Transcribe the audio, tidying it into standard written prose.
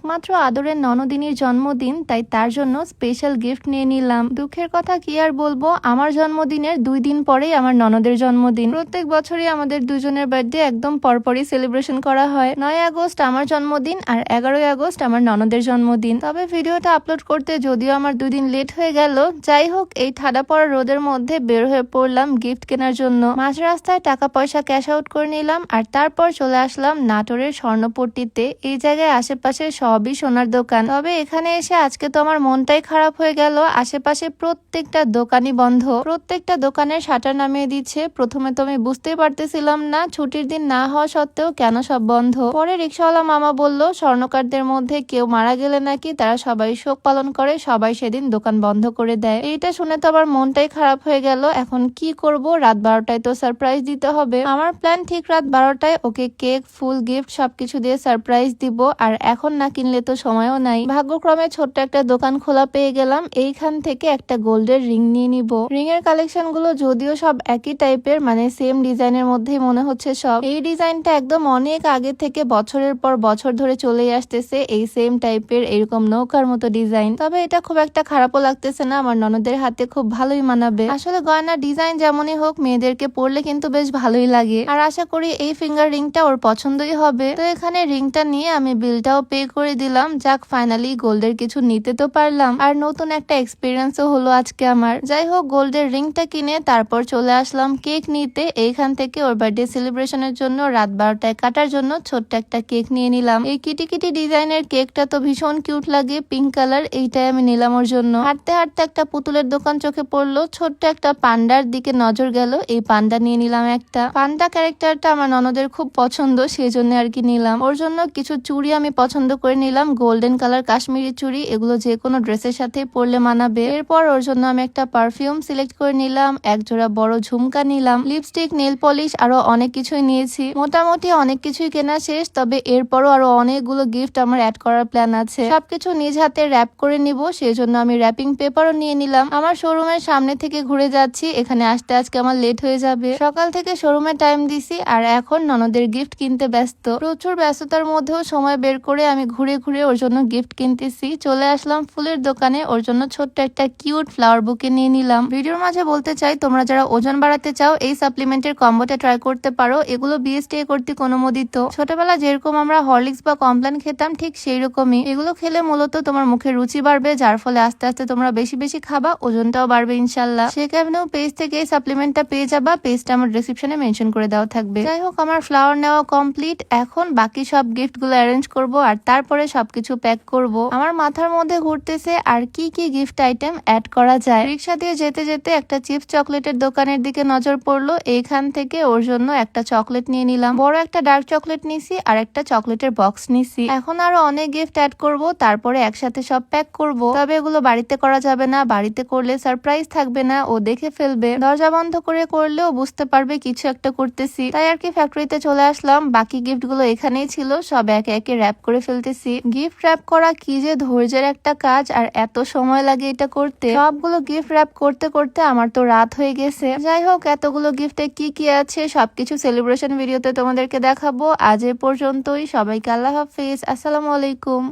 একমাত্র আদরের ননদিনীর জন্মদিন, তাই তার জন্য স্পেশাল গিফট নিয়ে নিলাম। দুঃখের কথা কি আর বলবো, আমার জন্মদিনের 2 দিন পরেই আমার ননদের জন্মদিন। প্রত্যেক বছরই আমাদের দুজনের বার্থডে একদম পরপরই সেলিব্রেশন করা হয়। 9 আগস্ট আমার জন্মদিন আর 11 আগস্ট আমার ননদের জন্মদিন। তবে ভিডিওটা আপলোড করতে যদিও আমার 2 দিন লেট হয়ে গেল। যাই হোক, এই ঠাডা পড়া রোদের মধ্যে বের হয়ে পড়লাম গিফট কেনার জন্য। মাঝ রাস্তায় টাকা পয়সা ক্যাশ আউট করে নিলাম আর তারপর চলে আসলাম নাটোরের স্বর্ণপট্টিতে। এই জায়গায় আশেপাশে সবই সোনার দোকান। তবে এখানে এসে আজকে তো আমার মনটাই খারাপ হয়ে গেল। আশেপাশে প্রত্যেকটা দোকানই বন্ধ, প্রত্যেকটা দোকানের শাটার নামিয়ে দিচ্ছে। প্রথমে তো আমি বুঝতেই পারতেছিলাম না, ছুটির দিন না হওয়া সত্ত্বেও কেন সব বন্ধ। পরে রিক্সাওয়ালা মামা বলল স্বর্ণকারদের মধ্যে কেউ মারা গেলে নাকি তারা সবাই শোক পালন করে, সবাই সেদিন দোকান বন্ধ করে দেয়। এইটা শুনে তো আমার মনটাই খারাপ হয়ে গেল। এখন কি করব, রাত 12টায় তো সারপ্রাইজ দিতে হবে। আমার প্ল্যান ঠিক রাত 12টায় ওকে কেক, ফুল, গিফট সবকিছু দিয়ে সারপ্রাইজ দিব। আর এখন না কিনলে তো সময়ও নাই। ভাগ্যক্রমে ছোট্ট একটা দোকান খোলা পেয়ে গেলাম। এইখান থেকে একটা গোল্ডের রিং নিয়ে নিব। রিং এর কালেকশন গুলো যদিও সব একই টাইপের, মানে সেম ডিজাইনের মধ্যেই মনে হচ্ছে সব। এই ডিজাইনটা একদম অনেক আগে থেকে বছরের পর বছর ধরে চলে আসতেছে, এই সেম টাইপের এরকম নৌকার মতো ডিজাইন। তবে এটা খুব একটা খারাপও লাগতেছে না, আমার ননদের হাতে খুব ভালোই মানাবে। আসলে গয়নার ডিজাইন যেমনই হোক, মেয়েদেরকে পরলে কিন্তু বেশ ভালোই লাগে। আর আশা করি এই ফিঙ্গার রিংটা ওর পছন্দই হবে। তো এখানে রিংটা নিয়ে আমি বিলটাও পে করে দিলাম। যাক, ফাইনালি গোল্ডের কিছু নিতে তো পারলাম, আর নতুন একটা এক্সপিরিয়েন্সও হলো আজকে আমার। যাই হোক, গোল্ডের রিংটা কিনে তারপর চলে আসলাম কেক নিতে। এইখান থেকে ওর বার্থডে সেলিব্রেশনের জন্য রাত 12টায় কাটার জন্য ছোট্ট একটা কেক নিয়ে নিলাম। এই কিটি কিটি ডিজাইনের কেকটা তো ভীষণ কিউট লাগে, পিঙ্ক কালার, এইটাই আমি নিলাম ওর জন্য। হাঁটতে হাঁটতে একটা পুতুলের দোকান চোখে পড়লো, ছোট্ট একটা পান্ডার দিকে নজর গেল, এই পান্ডা নিয়ে নিলাম একটা। পান্ডা ক্যারেক্টারটা আমার ননদের খুব পছন্দ, সেই জন্য আর কি নিলাম। ওর জন্য কিছু চুড়ি আমি পছন্দ করে নিলাম, গোল্ডেন কালার কাশ্মীরি চুড়ি, এগুলো যে কোনো ড্রেসের সাথে পরলে মানাবে। এরপর ওর জন্য আমি একটা পারফিউম সিলেক্ট করে নিলাম, এক জোড়া বড় ঝুমকা নিলাম, লিপস্টিক, নেল পলিশ, আরো অনেক কিছুই নিয়েছি। মোটামুটি অনেক কিছুই কেনা শেষ। তবে এরপরও আরো অনেকগুলো গিফট আমার অ্যাড করার প্ল্যান আছে। সবকিছু নিজ হাতে র্যাপ করে নিব, সেই জন্য আমি র্যাপিং পেপারও নিয়ে নিলাম। আমার শোরুমের সামনে থেকে ঘুরে যাচ্ছি, এখানে আসতে আজকে আমার লেট হয়ে যাবে। সকাল থেকে শোরুমে টাইম দিছি আর এখন ননদের গিফট কিনতে ব্যস্ত। প্রচুর ব্যস্ততার মধ্যেও সময় বের করে আমি ঘুরে ঘুরে ওর জন্য গিফট কিনতেছি। চলে আসলাম ফুলের দোকানে, ওর জন্য ছোট্ট একটা কিউট ফ্লাওয়ার বুকে নিয়ে নিলাম। ভিডিওর মাঝে বলতে চাই, তোমরা যারা ওজন বাড়াতে চাও এই সাপ্লিমেন্টের কম্বোটা ট্রাই করতে পারো। এগুলো বিএসটিআই কর্তৃক অনুমোদিত। ছোটবেলা যেরকম আমরা হরলিক্স বা কমপ্লান খেতাম, ঠিক সেই রকমই। এগুলো খেলে মূলত তোমার মুখে রুচি বাড়বে, যার ফলে আস্তে আস্তে তোমরা বেশি বেশি খাবা, ওজনটাও বাড়বে ইনশাল্লাহ। সে কারণেও পেজ থেকে এই সাপ্লিমেন্টটা পেয়ে যাবা, পেজটা আমার ডেসক্রিপশনে মেনশন করে দেওয়া থাকবে। যাই হোক, আমার ফ্লাওয়ার নেওয়া কমপ্লিট। এখন বাকি সব গিফট গুলো অ্যারেঞ্জ করবো আর তারপরে সবকিছু প্যাক করব। আমার মাথার মধ্যে ঘুরতেছে আর কি কি গিফট আইটেম অ্যাড করা যায়। রিক্সা দিয়ে যেতে যেতে একটা চিপস চকলেটের দোকানের দিকে নজর পড়লো, এইখান থেকে ওর জন্য একটা চকলেট নিয়ে নিলাম। বড় একটা ডার্ক চকলেট নিছি আর একটা চকলেটের বক্স নিছি। এখন আরো অনেক গিফট অ্যাড করব, তারপরে একসাথে সব প্যাক করব। তবে এগুলো বাড়িতে করা যাবে না, বাড়িতে করলে সারপ্রাইজ থাকবে না, ও দেখে ফেলবে। দরজা বন্ধ করে করলেও বুঝতে পারবে কিছু একটা করতেছি। তাই আর কি ফ্যাক্টরিতে চলে আসলাম। বাকি গিফট গুলো এখানেই ছিল, সব একে একে র্যাপ করে ফেলতেছি। গিফট র্যাপ করা কি যে ধৈর্যের একটা কাজ, আর এত সময় লাগে এটা করতে। সবগুলো গিফট র্যাপ করতে করতে আমার তো রাত হয়ে গেছে। যাই হোক, এতগুলো গিফটে কি কি আছে সবকিছু সেলিব্রেশন ভিডিওতে তোমাদেরকে দেখাবো। আজ এ পর্যন্তই, সবাইকে আল্লাহ হাফিজ, আসসালামু আলাইকুম।